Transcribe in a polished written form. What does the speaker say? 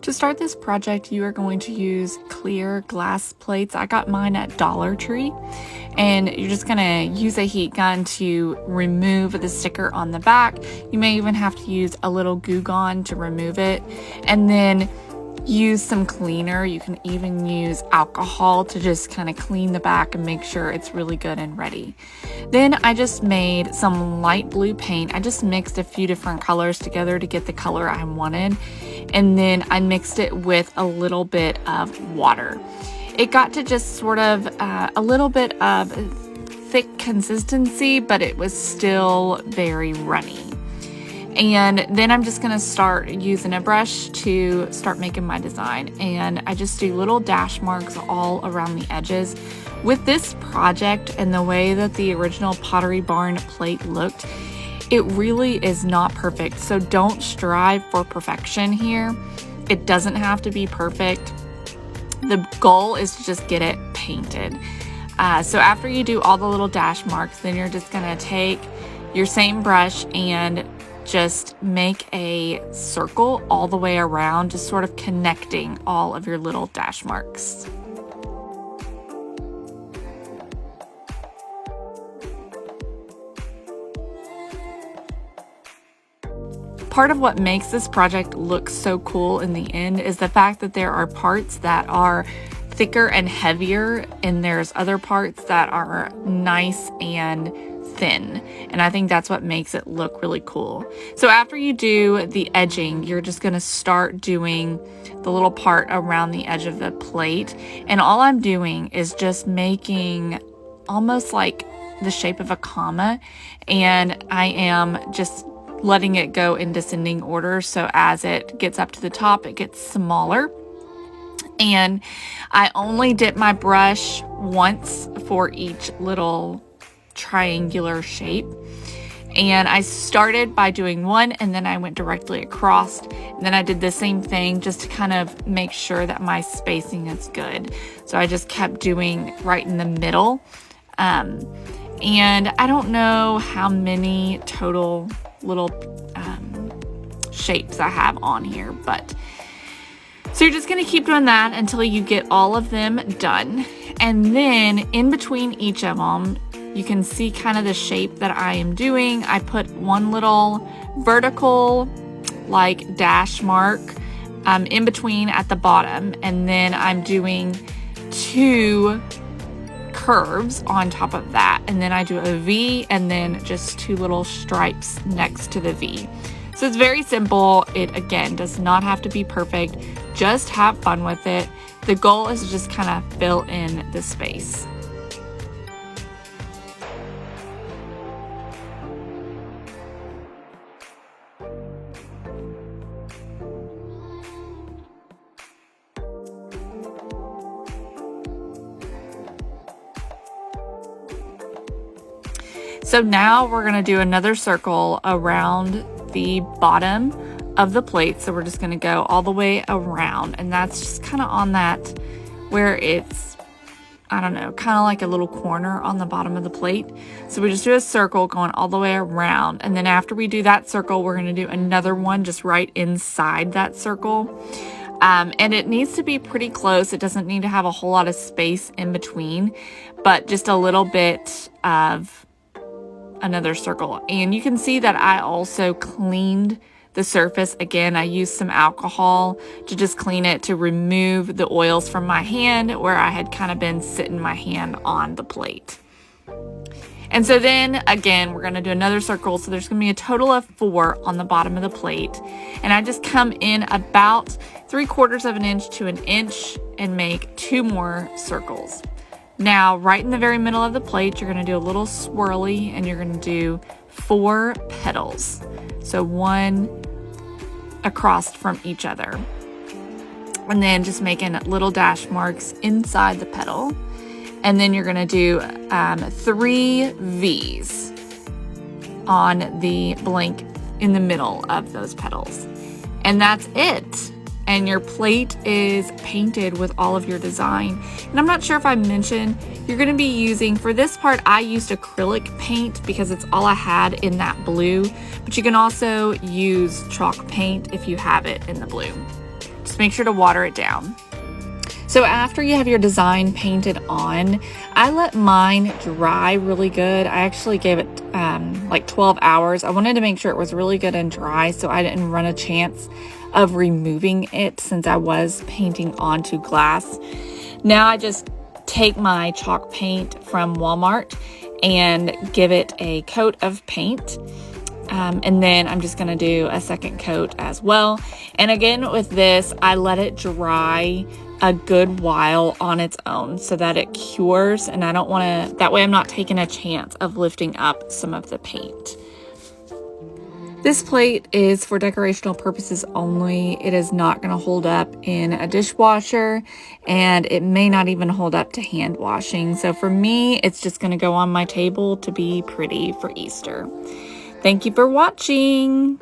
To start this project, you are going to use clear glass plates. I got mine at Dollar Tree, and you're just gonna use a heat gun to remove the sticker on the back. You may even have to use a little Goo Gone to remove it, and then use some cleaner. You can even use alcohol to just kind of clean the back and make sure it's really good and ready. Then I just made some light blue paint. I just mixed a few different colors together to get the color I wanted, and then I mixed it with a little bit of water. It got to just sort of a little bit of thick consistency, but it was still very runny. And then I'm just gonna start using a brush to start making my design. And I just do little dash marks all around the edges. With this project and the way that the original Pottery Barn plate looked, it really is not perfect. So don't strive for perfection here. It doesn't have to be perfect. The goal is to just get it painted. So after you do all the little dash marks, then you're just gonna take your same brush and just make a circle all the way around, just sort of connecting all of your little dash marks. Part of what makes this project look so cool in the end is the fact that there are parts that are thicker and heavier, and there's other parts that are nice and thin, and I think that's what makes it look really cool. So after you do the edging, you're just going to start doing the little part around the edge of the plate, and all I'm doing is just making almost like the shape of a comma, and I am just letting it go in descending order, so as it gets up to the top it gets smaller. And I only dip my brush once for each little triangular shape, and I started by doing one and then I went directly across, and then I did the same thing just to kind of make sure that my spacing is good. So I just kept doing right in the middle, and I don't know how many total little shapes I have on here, but so you're just going to keep doing that until you get all of them done. And then in between each of them, you can see kind of the shape that I am doing. I put one little vertical like dash mark in between at the bottom, and then I'm doing two curves on top of that, and then I do a V and then just two little stripes next to the V. So it's very simple. It again does not have to be perfect. Just have fun with it. The goal is to just kind of fill in the space. So now we're gonna do another circle around the bottom of the plate. So we're just gonna go all the way around, and that's just kind of on that where it's, I don't know, kind of like a little corner on the bottom of the plate. So we just do a circle going all the way around, and then after we do that circle, we're gonna do another one just right inside that circle. And it needs to be pretty close. It doesn't need to have a whole lot of space in between, but just a little bit of another circle. And you can see that I also cleaned the surface. Again, I used some alcohol to just clean it, to remove the oils from my hand where I had kind of been sitting my hand on the plate. And so then again, we're going to do another circle. So there's going to be a total of 4 on the bottom of the plate. And I just come in about 3/4 of an inch to an inch and make 2 more circles. Now, right in the very middle of the plate, you're going to do a little swirly, and you're going to do 4 petals. So 1 across from each other. And then just making little dash marks inside the petal. And then you're going to do 3 V's on the blank in the middle of those petals. And that's it. And your plate is painted with all of your design. And I'm not sure if I mentioned, you're going to be using, for this part, I used acrylic paint because it's all I had in that blue. But you can also use chalk paint if you have it in the blue. Just Just make sure to water it down. So after you have your design painted on, I let mine dry really good. I actually gave it like 12 hours. I wanted to make sure it was really good and dry so I didn't run a chance of removing it since I was painting onto glass. Now I just take my chalk paint from Walmart and give it a coat of paint. And then I'm just going to do a second coat as well. And again, with this, I let it dry a good while on its own so that it cures, and I don't want to, that way I'm not taking a chance of lifting up some of the paint. This plate is for decorational purposes only. It is not going to hold up in a dishwasher, and it may not even hold up to hand washing. So for me, it's just going to go on my table to be pretty for Easter. Thank you for watching.